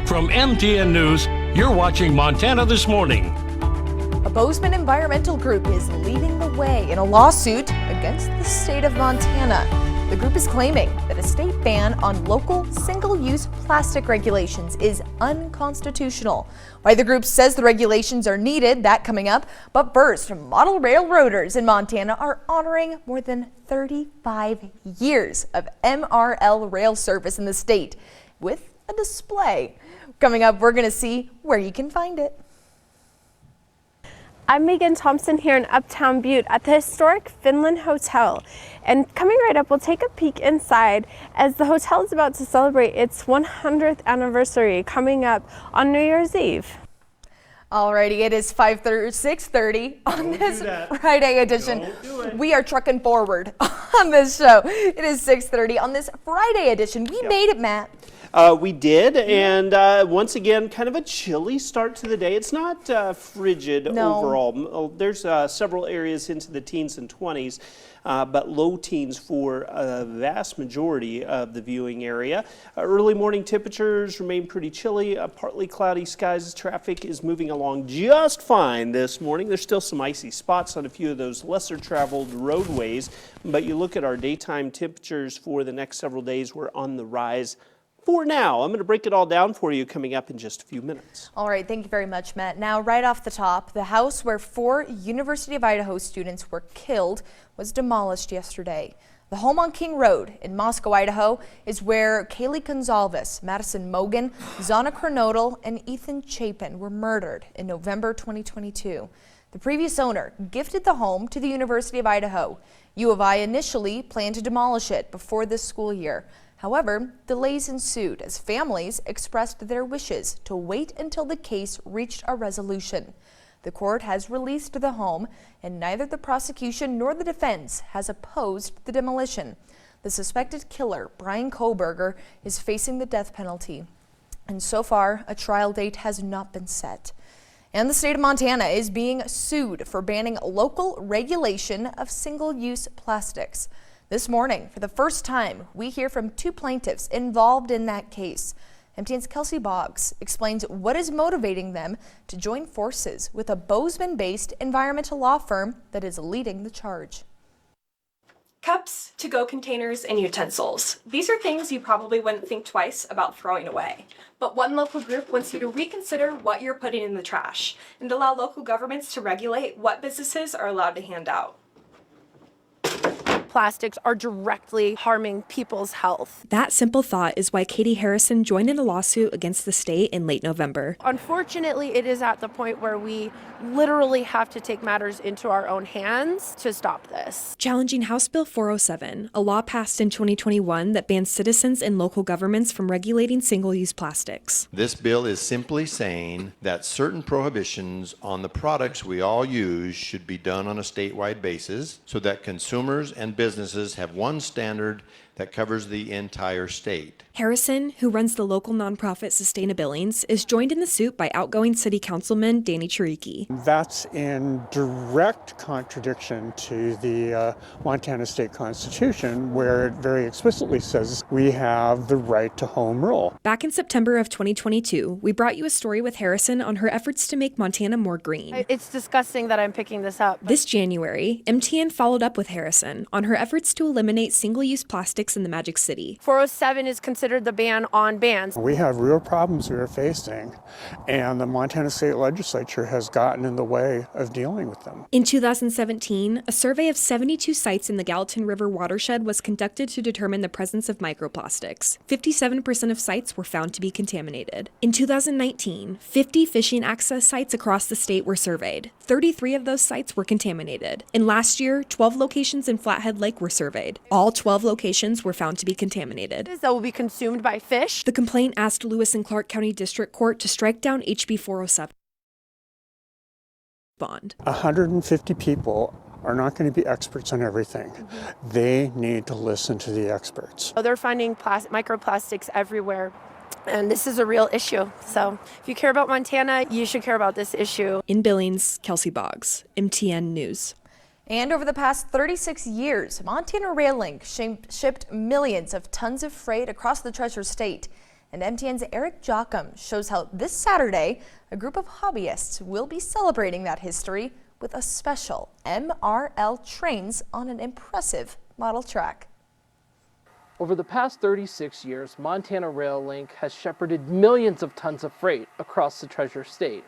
From MTN News, you're watching Montana This Morning. A Bozeman environmental group is leading the way in a lawsuit against the state of Montana. The group is claiming that a state ban on local single-use plastic regulations is unconstitutional. Why the group says the regulations are needed, that coming up. But first, model railroaders in Montana are honoring more than 35 years of MRL rail service in the state with a display. Coming up, we're going to see where you can find it. I'm Megan Thompson here in Uptown Butte at the historic Finland Hotel. And coming right up, we'll take a peek inside as the hotel is about to celebrate its 100th anniversary coming up on New Year's Eve. Alrighty, it is 6:30 on this Friday edition. We are trucking forward on this show. It is 6:30 on this Friday edition. We made it, Matt. We did, and once again, kind of a chilly start to the day. It's not frigid overall. There's several areas into the teens and 20s, but low teens for a vast majority of the viewing area. Early morning temperatures remain pretty chilly. Partly cloudy skies. Traffic is moving along just fine this morning. There's still some icy spots on a few of those lesser traveled roadways, but you look at our daytime temperatures for the next several days, we're on the rise. For now, I'm going to break it all down for you coming up in just a few minutes. All right, thank you very much, Matt. Now, right off the top, the house where 4 University of Idaho students were killed was demolished yesterday. The home on King Road in Moscow, Idaho, is where Kaylee Gonzalez, Madison Mogan, Zana Kronodal, and Ethan Chapin were murdered in November 2022. The previous owner gifted the home to the University of Idaho. U of I initially planned to demolish it before this school year. However, delays ensued as families expressed their wishes to wait until the case reached a resolution. The court has released the home, and neither the prosecution nor the defense has opposed the demolition. The suspected killer, Brian Kohberger, is facing the death penalty. And so far, a trial date has not been set. And the state of Montana is being sued for banning local regulation of single-use plastics. This morning, for the first time, we hear from 2 plaintiffs involved in that case. MTN's Kelsey Boggs explains what is motivating them to join forces with a Bozeman-based environmental law firm that is leading the charge. Cups, to-go containers, and utensils. These are things you probably wouldn't think twice about throwing away. But one local group wants you to reconsider what you're putting in the trash and allow local governments to regulate what businesses are allowed to hand out. Plastics are directly harming people's health. That simple thought is why Katie Harrison joined in a lawsuit against the state in late November. Unfortunately, it is at the point where we literally have to take matters into our own hands to stop this. Challenging House Bill 407, a law passed in 2021 that bans citizens and local governments from regulating single-use plastics. This bill is simply saying that certain prohibitions on the products we all use should be done on a statewide basis so that consumers and businesses have one standard that covers the entire state. Harrison, who runs the local nonprofit Sustaina Billings, is joined in the suit by outgoing city councilman Danny Chiricki. That's in direct contradiction to the Montana State Constitution, where it very explicitly says we have the right to home rule. Back in September of 2022, we brought you a story with Harrison on her efforts to make Montana more green. It's disgusting that I'm picking this up. This January, MTN followed up with Harrison on her efforts to eliminate single-use plastics in the Magic City. 407 is considered the ban on bans. We have real problems we are facing, and the Montana State Legislature has gotten in the way of dealing with them. In 2017, a survey of 72 sites in the Gallatin River watershed was conducted to determine the presence of microplastics. 57% of sites were found to be contaminated. In 2019, 50 fishing access sites across the state were surveyed. 33 of those sites were contaminated. And last year, 12 locations in Flathead Lake were surveyed. All 12 locations were found to be contaminated. That will be consumed by fish. The complaint asked Lewis and Clark County District Court to strike down HB 407 bond. 150 people are not going to be experts on everything. They need to listen to the experts. They're finding microplastics everywhere. And this is a real issue. So if you care about Montana, you should care about this issue. In Billings, Kelsey Boggs, MTN News. And over the past 36 years, Montana Rail Link shipped millions of tons of freight across the Treasure State. And MTN's Eric Jocham shows how this Saturday, a group of hobbyists will be celebrating that history with a special MRL trains on an impressive model track. Over the past 36 years, Montana Rail Link has shepherded millions of tons of freight across the Treasure State.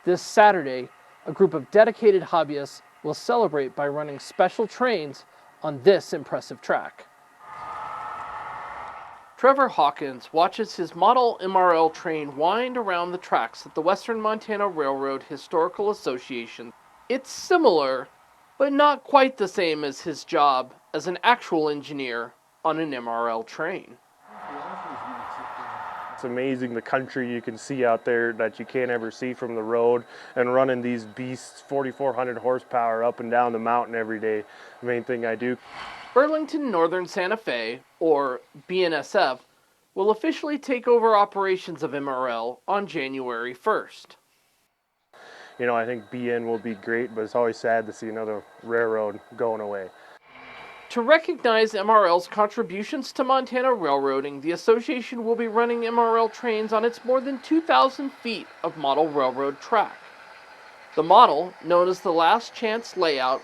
This Saturday, a group of dedicated hobbyists will celebrate by running special trains on this impressive track. Trevor Hawkins watches his model MRL train wind around the tracks at the Western Montana Railroad Historical Association. It's similar, but not quite the same as his job as an actual engineer on an MRL train. It's amazing the country you can see out there that you can't ever see from the road, and running these beasts 4,400 horsepower up and down the mountain every day. The main thing I do. Burlington Northern Santa Fe, or BNSF, will officially take over operations of MRL on January 1st. You know, I think BN will be great, but it's always sad to see another railroad going away. To recognize MRL's contributions to Montana railroading, the association will be running MRL trains on its more than 2,000 feet of model railroad track. The model, known as the Last Chance Layout,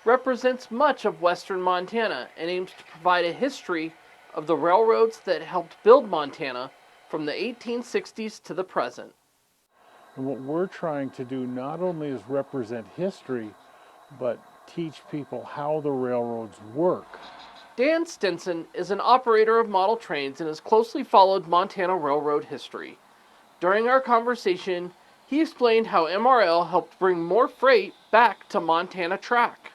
represents much of western Montana and aims to provide a history of the railroads that helped build Montana from the 1860s to the present. And what we're trying to do not only is represent history, but teach people how the railroads work. Dan Stinson is an operator of model trains and has closely followed Montana railroad history. During our conversation, he explained how MRL helped bring more freight back to Montana track.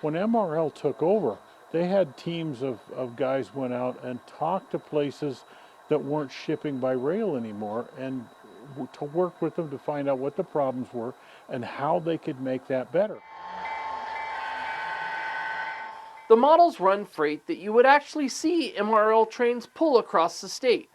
When MRL took over, they had teams of guys went out and talked to places that weren't shipping by rail anymore, and to work with them to find out what the problems were and how they could make that better. The models run freight that you would actually see MRL trains pull across the state,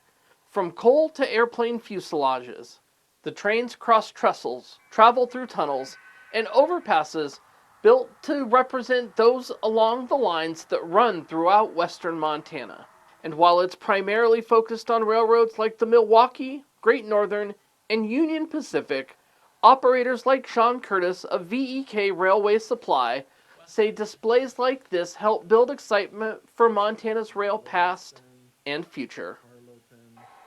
from coal to airplane fuselages. The trains cross trestles, travel through tunnels, and overpasses built to represent those along the lines that run throughout western Montana. And while it's primarily focused on railroads like the Milwaukee, Great Northern, and Union Pacific, operators like Sean Curtis of VEK Railway Supply say displays like this help build excitement for Montana's rail past and future.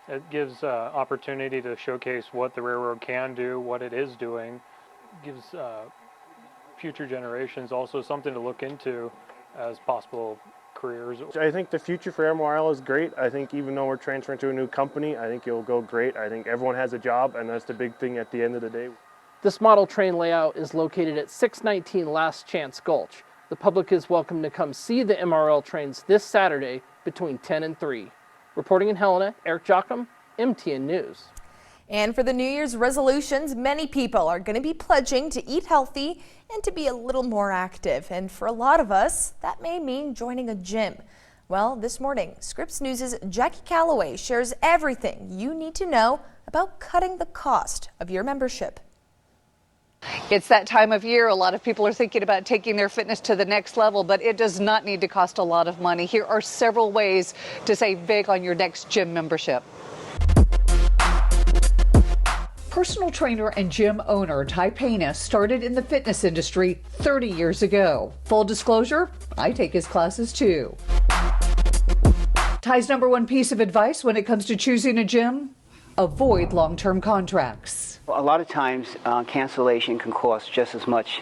It gives opportunity to showcase what the railroad can do, what it is doing. Gives future generations also something to look into as possible careers. I think the future for MRL is great. I think even though we're transferring to a new company, I think it'll go great. I think everyone has a job, and that's the big thing at the end of the day. This model train layout is located at 619 Last Chance Gulch. The public is welcome to come see the MRL trains this Saturday between 10 and 3. Reporting in Helena, Eric Jocham, MTN News. And for the New Year's resolutions, many people are going to be pledging to eat healthy and to be a little more active. And for a lot of us, that may mean joining a gym. Well, this morning, Scripps News' Jackie Calloway shares everything you need to know about cutting the cost of your membership. It's that time of year. A lot of people are thinking about taking their fitness to the next level, but it does not need to cost a lot of money. Here are several ways to save big on your next gym membership. Personal trainer and gym owner Ty Pena started in the fitness industry 30 years ago. Full disclosure, I take his classes too. Ty's #1 piece of advice when it comes to choosing a gym: avoid long-term contracts. A lot of times cancellation can cost just as much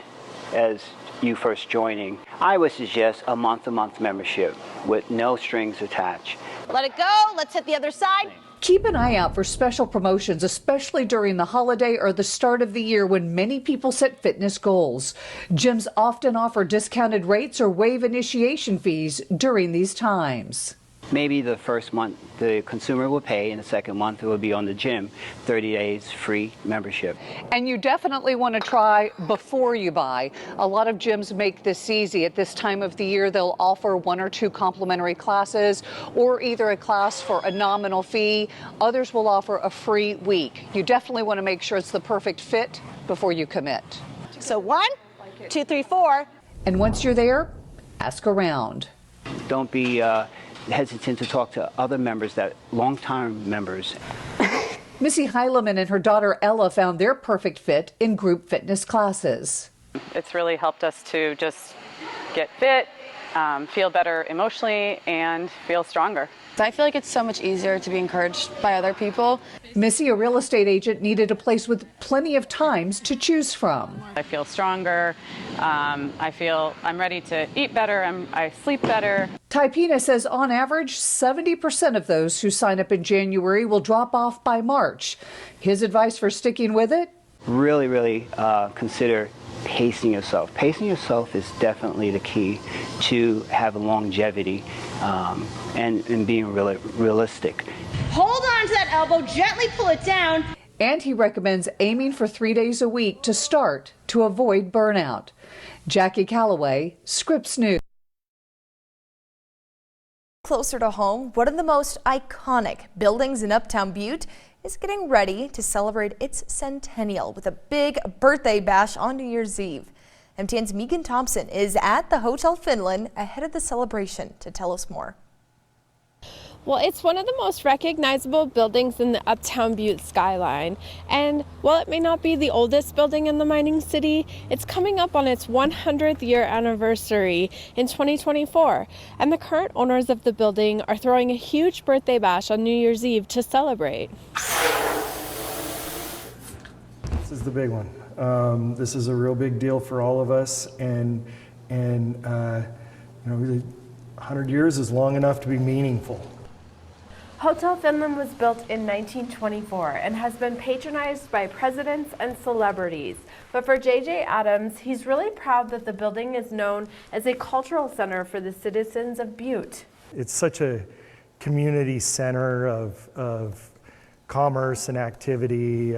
as you first joining. I would suggest a month-to-month membership with no strings attached. Let it go. Let's hit the other side. Keep an eye out for special promotions, especially during the holiday or the start of the year when many people set fitness goals. Gyms often offer discounted rates or waive initiation fees during these times. Maybe the first month the consumer will pay, and the second month it will be on the gym. 30 days free membership. And you definitely want to try before you buy. A lot of gyms make this easy. At this time of the year, they'll offer 1 or 2 complimentary classes, or either a class for a nominal fee. Others will offer a free week. You definitely want to make sure it's the perfect fit before you commit. So 1, 2, 3, 4. And once you're there, ask around. Don't be hesitant to talk to other members, that long-time members. Missy Heileman and her daughter Ella found their perfect fit in group fitness classes. It's really helped us to just get fit, feel better emotionally, and feel stronger. I feel like it's so much easier to be encouraged by other people. Missy, a real estate agent, needed a place with plenty of times to choose from. I feel stronger. I feel I'm ready to eat better. I sleep better. Taipina says on average, 70% of those who sign up in January will drop off by March. His advice for sticking with it? Really consider pacing yourself. Pacing yourself is definitely the key to have longevity and being realistic. Hold on to that elbow, gently pull it down. And he recommends aiming for 3 days a week to start to avoid burnout. Jackie Calloway, Scripps News. Closer to home, one of the most iconic buildings in Uptown Butte is getting ready to celebrate its centennial with a big birthday bash on New Year's Eve. MTN's Megan Thompson is at the Hotel Finland ahead of the celebration to tell us more. Well, it's one of the most recognizable buildings in the Uptown Butte skyline. And while it may not be the oldest building in the mining city, it's coming up on its 100th year anniversary in 2024. And the current owners of the building are throwing a huge birthday bash on New Year's Eve to celebrate. This is the big one. This is a real big deal for all of us, and really 100 years is long enough to be meaningful. Hotel Finland was built in 1924 and has been patronized by presidents and celebrities. But for J.J. Adams, he's really proud that the building is known as a cultural center for the citizens of Butte. It's such a community center of commerce and activity.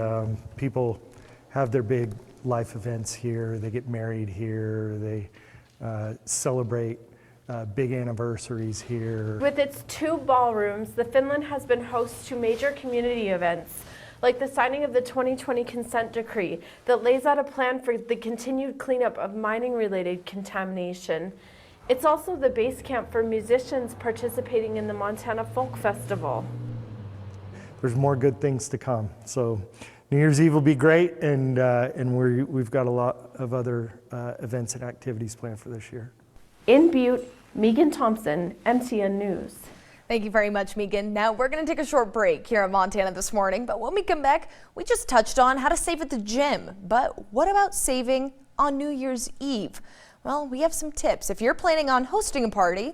People have their big life events here. They get married here. They celebrate big anniversaries here. With its 2 ballrooms, the Finland has been host to major community events, like the signing of the 2020 consent decree that lays out a plan for the continued cleanup of mining-related contamination. It's also the base camp for musicians participating in the Montana Folk Festival. There's more good things to come. So New Year's Eve will be great, and we've got a lot of other events and activities planned for this year. In Butte, Megan Thompson, MTN News. Thank you very much, Megan. Now we're going to take a short break here in Montana this morning, but when we come back, we just touched on how to save at the gym. But what about saving on New Year's Eve? Well, we have some tips if you're planning on hosting a party